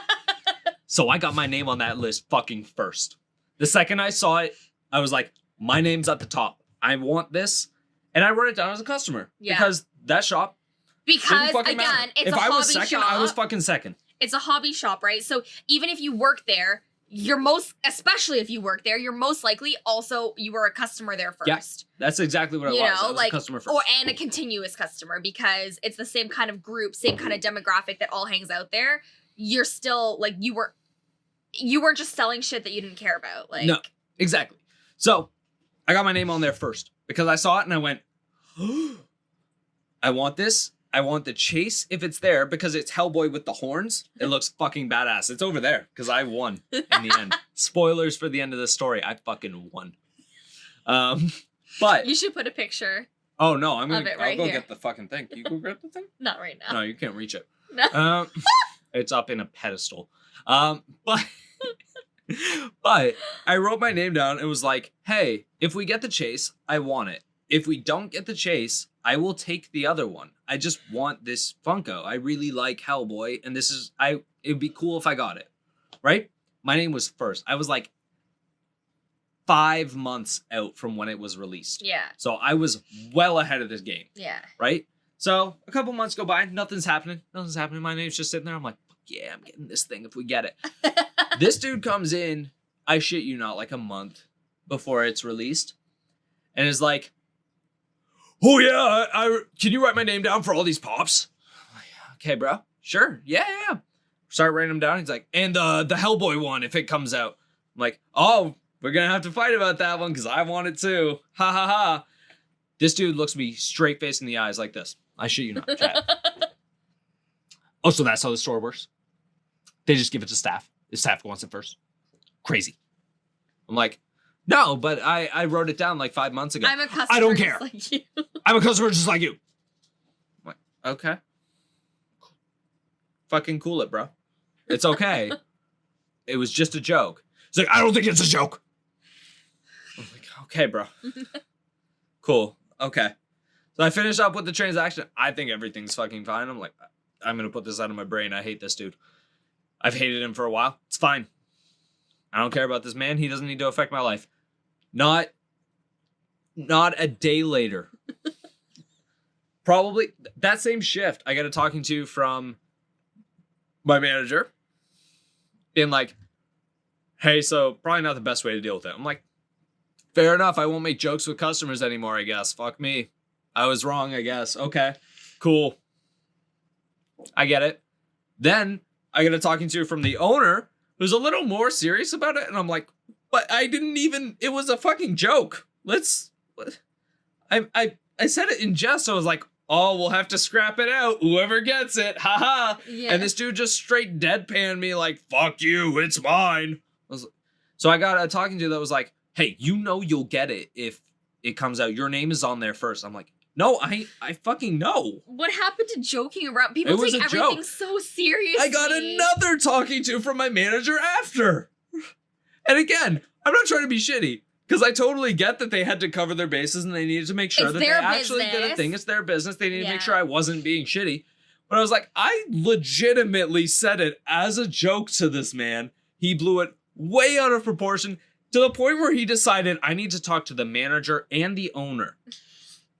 B: So I got my name on that list fucking first. The second I saw it, I was like, my name's at the top. I want this. And I wrote it down as a customer. Yeah. Because that shop.
A: Because, again, it's a hobby shop. If I was
B: second, I was fucking second.
A: It's a hobby shop, right? So even if you work there, especially if you work there, you're most likely also, you were a customer there first.
B: Yeah, that's exactly what I was. I was a customer first.
A: And a continuous customer, because it's the same kind of group, same kind of demographic that all hangs out there. You're still, like, you weren't just selling shit that you didn't care about. Like,
B: no, exactly. So I got my name on there first because I saw it and I went, I want this. I want the chase if it's there because it's Hellboy with the horns. It looks fucking badass. It's over there because I won in the end. Spoilers for the end of the story. I fucking won. But
A: you should put a picture.
B: Oh no, I'll go get the fucking thing. You go grab the thing?
A: Not right now.
B: No, you can't reach it. No. It's up in a pedestal. But I wrote my name down. It was like, hey, if we get the chase, I want it. If we don't get the chase, I will take the other one. I just want this Funko. I really like Hellboy, and it'd be cool if I got it. Right? My name was first. I was like 5 months out from when it was released.
A: Yeah.
B: So I was well ahead of this game.
A: Yeah.
B: Right? So a couple months go by, nothing's happening. My name's just sitting there. I'm like, yeah, I'm getting this thing if we get it. This dude comes in, I shit you not, like a month before it's released, and is like, oh yeah, can you write my name down for all these pops? I'm like, okay, bro. Sure. Yeah. Start writing them down. He's like, and the Hellboy one, if it comes out. I'm like, oh, we're going to have to fight about that one because I want it too. Ha ha ha. This dude looks me straight face in the eyes like this. I shit you not, chat. Oh, so that's how the store works? They just give it to staff. The staff wants it first. Crazy. I'm like, no, but I wrote it down like 5 months ago.
A: I'm a customer.
B: I don't care.
A: Just like you.
B: I'm a customer just like you. I'm like, okay. Fucking cool it, bro. It's okay. It was just a joke. It's like, I don't think it's a joke. I'm like, okay, bro. Cool. Okay. So I finish up with the transaction. I think everything's fucking fine. I'm like, I'm going to put this out of my brain. I hate this dude. I've hated him for a while. It's fine. I don't care about this man. He doesn't need to affect my life. Not a day later. Probably that same shift, I got a talking to from my manager being like, hey, so probably not the best way to deal with it. I'm like, fair enough. I won't make jokes with customers anymore, I guess. Fuck me. I was wrong, I guess. Okay, cool. I get it. Then I got a talking to from the owner was a little more serious about it. And I'm like, but I didn't even, it was a fucking joke. I said it in jest. So I was like, oh, we'll have to scrap it out. Whoever gets it. Haha. Yeah. And this dude just straight deadpanned me like, fuck you. It's mine. So I got a talking to that was like, hey, you'll get it if it comes out. Your name is on there first. I'm like, no, I fucking know.
A: What happened to joking around? People take everything so seriously.
B: I got another talking to from my manager after. And again, I'm not trying to be shitty because I totally get that they had to cover their bases and they needed to make sure that they actually did a thing. It's their business. They needed to make sure I wasn't being shitty. But I was like, I legitimately said it as a joke to this man. He blew it way out of proportion to the point where he decided I need to talk to the manager and the owner.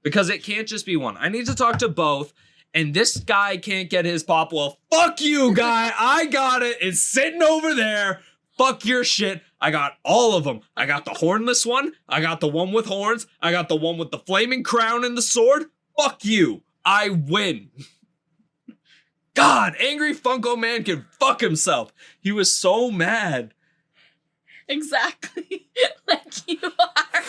B: Because it can't just be one. I need to talk to both. And this guy can't get his pop. Well, fuck you, guy. I got it. It's sitting over there. Fuck your shit. I got all of them. I got the hornless one. I got the one with horns. I got the one with the flaming crown and the sword. Fuck you. I win. God, angry Funko Man can fuck himself. He was so mad.
A: Exactly. Like you are.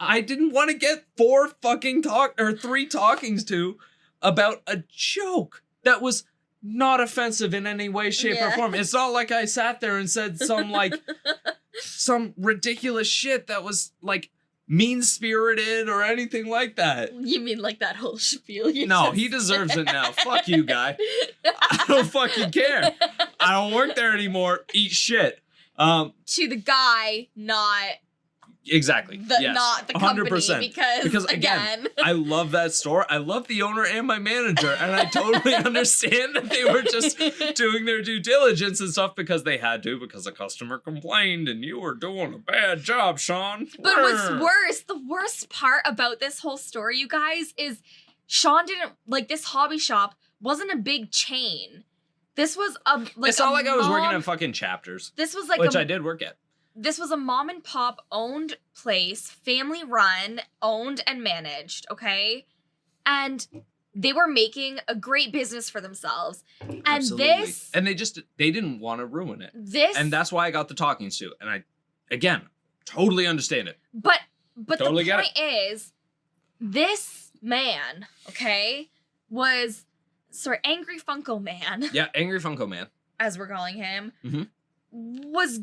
B: I didn't want to get 3 talkings to about a joke that was not offensive in any way, shape, or form. It's not like I sat there and said some ridiculous shit that was like mean-spirited or anything like that.
A: You mean like that whole spiel?
B: No, he deserves it now. Fuck you, guy. I don't fucking care. I don't work there anymore. Eat shit.
A: To the guy, not...
B: Exactly. Yes.
A: Not the company, 100%. Because again,
B: I love that store. I love the owner and my manager, and I totally understand that they were just doing their due diligence and stuff because they had to, because a customer complained, and you were doing a bad job, Shawn.
A: But what's worse, the worst part about this whole story, you guys, is Shawn didn't, like, this hobby shop wasn't a big chain. This was
B: it's not like I was working at fucking Chapters.
A: This was like
B: which I did work at.
A: This was a mom and pop owned place, family run, owned and managed, okay? And they were making a great business for themselves. And
B: Absolutely. And they didn't want to ruin it. And that's why I got the talking to. And I, again, totally understand it.
A: But totally the point is, this man, okay, was, Angry Funko Man.
B: Yeah, Angry Funko Man.
A: As we're calling him. Mm-hmm. Was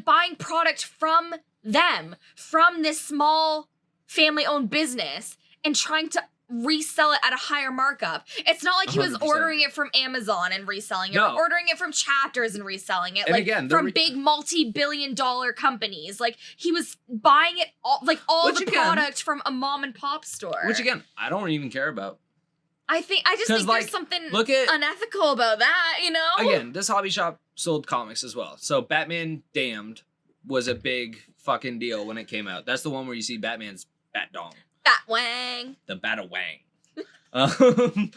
A: buying product from them, from this small family-owned business, and trying to resell it at a higher markup. It's not like he was 100%. Ordering it from Amazon and reselling it, or ordering it from Chapters and reselling it, from big multi-billion-dollar companies. Like, he was buying it all the product from a mom-and-pop store.
B: Which, again, I don't even care about.
A: I just think there's something unethical about that, you know?
B: Again, this hobby shop sold comics as well. So Batman Damned was a big fucking deal when it came out. That's the one where you see Batman's Bat Dong.
A: Batwang.
B: The Batawang. Batawang.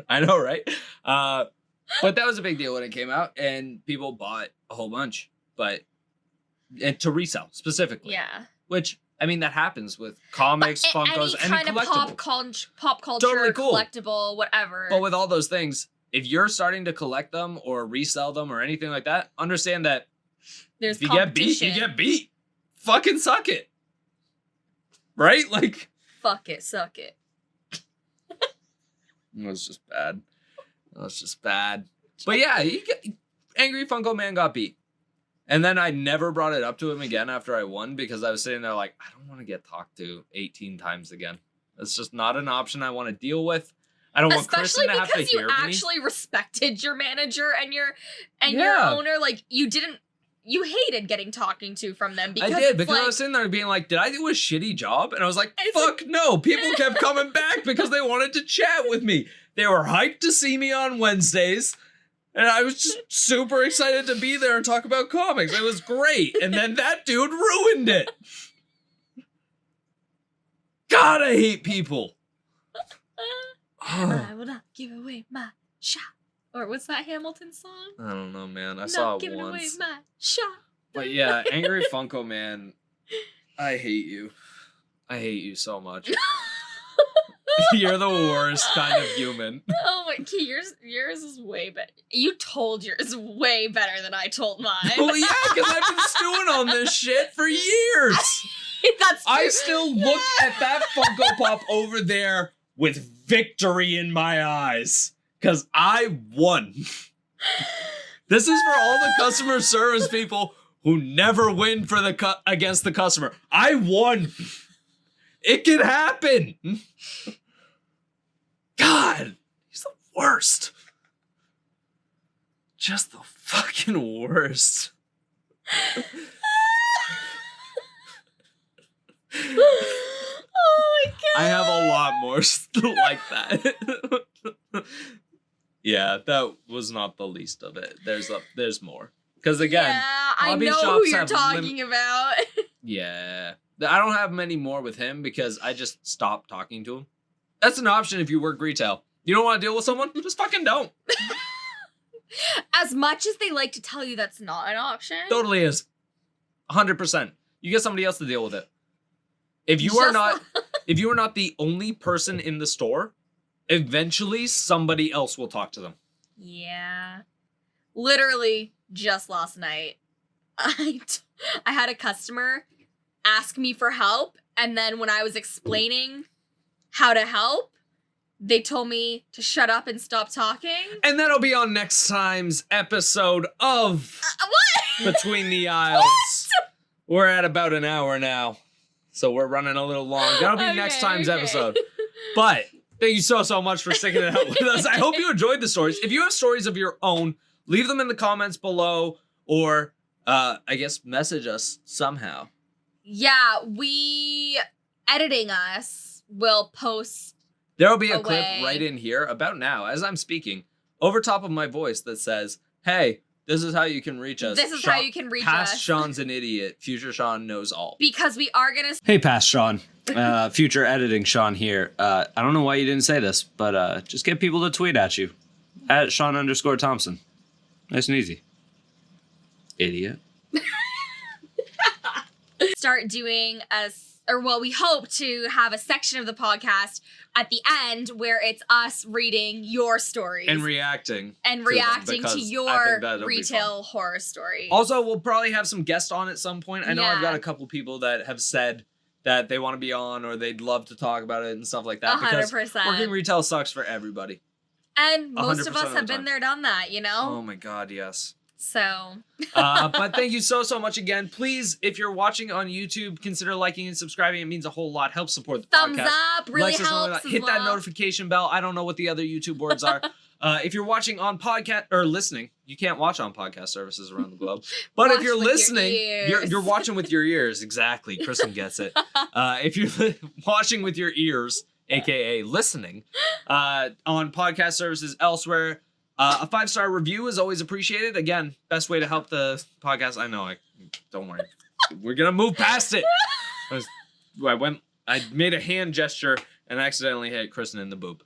B: I know, right? But that was a big deal when it came out, and people bought a whole bunch. And to resell, specifically.
A: Yeah.
B: Which... I mean, that happens with comics, Funkos, any
A: kind of pop culture, totally cool. Collectible, whatever.
B: But with all those things, if you're starting to collect them or resell them or anything like that, understand that
A: there's
B: if you get beat, you get beat. Fucking suck it. Right? Like...
A: Fuck it, suck it.
B: It was just bad. But yeah, Angry Funko Man got beat. And then I never brought it up to him again after I won because I was sitting there like, I don't want to get talked to 18 times again. That's just not an option I want to deal with. I don't want Kristyn to have to hear me.
A: Especially because you actually respected your manager and your owner. Like, you hated getting talking to from them. Because
B: I did, because I was sitting there being like, did I do a shitty job? And I was like, fuck no. People kept coming back because they wanted to chat with me. They were hyped to see me on Wednesdays. And I was just super excited to be there and talk about comics. It was great. And then that dude ruined it. God, I hate people.
A: I will not give away my shot. Or what's that Hamilton song?
B: I don't know, man. I saw it once.
A: Giving away my shot.
B: But yeah, Angry Funko Man, I hate you. I hate you so much. You're the worst kind of human.
A: Oh my, yours is way better. You told yours way better than I told mine.
B: Well, yeah, because I've been stewing on this shit for years.
A: That's true.
B: I still look at that Funko Pop over there with victory in my eyes. Because I won. This is for all the customer service people who never win for against the customer. I won. It can happen. God, he's the worst. Just the fucking worst.
A: Oh my God.
B: I have a lot more like that. Yeah, that was not the least of it. There's more. Because again,
A: yeah, I
B: hobby
A: know
B: shops
A: who you're
B: have
A: talking about.
B: Yeah. I don't have many more with him because I just stopped talking to him. That's an option if you work retail. You don't want to deal with someone? Just fucking don't.
A: As much as they like to tell you that's not an option.
B: Totally is. 100%. You get somebody else to deal with it. If you are not the only person in the store, eventually somebody else will talk to them.
A: Yeah. Literally just last night, I had a customer ask me for help, and then when I was explaining how to help, they told me to shut up and stop talking.
B: And that'll be on next time's episode of
A: what?
B: Between the Aisles. What? We're at about an hour now, so we're running a little long. That'll be next time's episode. But thank you so much for sticking it out with us. I hope you enjoyed the stories. If you have stories of your own, leave them in the comments below, or I guess message us somehow.
A: Yeah, editing us will post.
B: There'll be a clip right in here about now, as I'm speaking, over top of my voice that says, hey, this is how you can reach us.
A: This is how you can reach us.
B: Past Sean's an idiot. Future Sean knows all.
A: Because we are going to...
C: Hey, Past Sean. Future editing Sean here. I don't know why you didn't say this, but just get people to tweet at you. At Shawn_Thompson. Nice and easy. Idiot.
A: Start doing we hope to have a section of the podcast at the end where it's us reading your stories.
B: And reacting.
A: To your retail horror story.
B: Also, we'll probably have some guests on at some point. I know I've got a couple people that have said that they want to be on or they'd love to talk about it and stuff like that.
A: 100%.
B: Because working retail sucks for everybody.
A: And most of us have been there, done that, you know?
B: Oh my God, yes.
A: So.
B: But thank you so much again. Please, if you're watching on YouTube, consider liking and subscribing. It means a whole lot. Helps support the
A: podcast.
B: Thumbs
A: up really helps.
B: Hit that notification bell. I don't know what the other YouTube words are. If you're watching on podcast or listening, you can't watch on podcast services around the globe. But if you're listening, you're watching with your ears. Exactly. Kristen gets it. If you're watching with your ears, aka listening, on podcast services elsewhere, a 5-star review is always appreciated. Again, best way to help the podcast. I know. Don't worry. We're gonna move past it. I made a hand gesture and accidentally hit Kristen in the boob.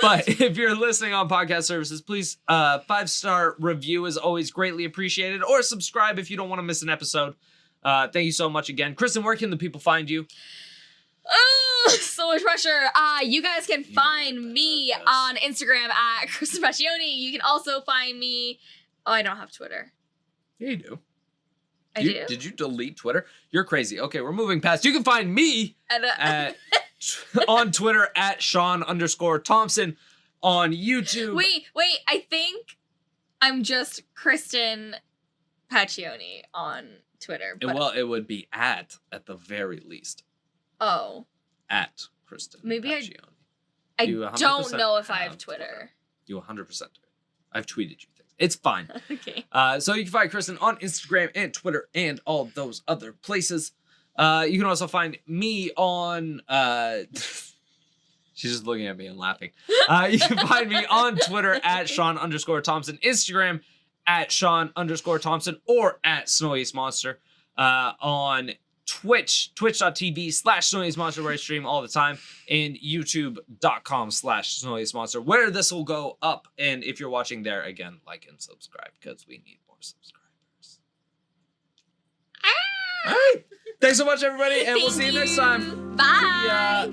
B: But if you're listening on podcast services, please 5-star review is always greatly appreciated. Or subscribe if you don't want to miss an episode. Thank you so much again, Kristen. Where can the people find you?
A: Oh, so much pressure. You guys can find me on Instagram at Kristen Pacioni. You can also find me... Oh, I don't have Twitter.
B: Yeah, you do.
A: I do?
B: Did you delete Twitter? You're crazy. Okay, we're moving past. You can find me on Twitter at Shawn_Thompson. On YouTube.
A: Wait. I think I'm just Kristen Pacioni on Twitter.
B: Well, it would be at the very least.
A: Oh.
B: At Kristen.
A: Maybe
B: Pacioni.
A: I don't know if I have Twitter.
B: You 100% do. I've tweeted you things. It's fine.
A: Okay.
B: So you can find Kristen on Instagram and Twitter and all those other places. You can also find me on... She's just looking at me and laughing. You can find me on Twitter at Shawn_Thompson, Instagram at Shawn_Thompson, or at Snowiest Monster. On Twitch, twitch.tv/Snowiest Monster, where I stream all the time, and youtube.com/Snowiest Monster, where this will go up. And if you're watching there, again, like and subscribe, because we need more subscribers. All right. Thanks so much, everybody, and we'll see you next time.
A: Bye.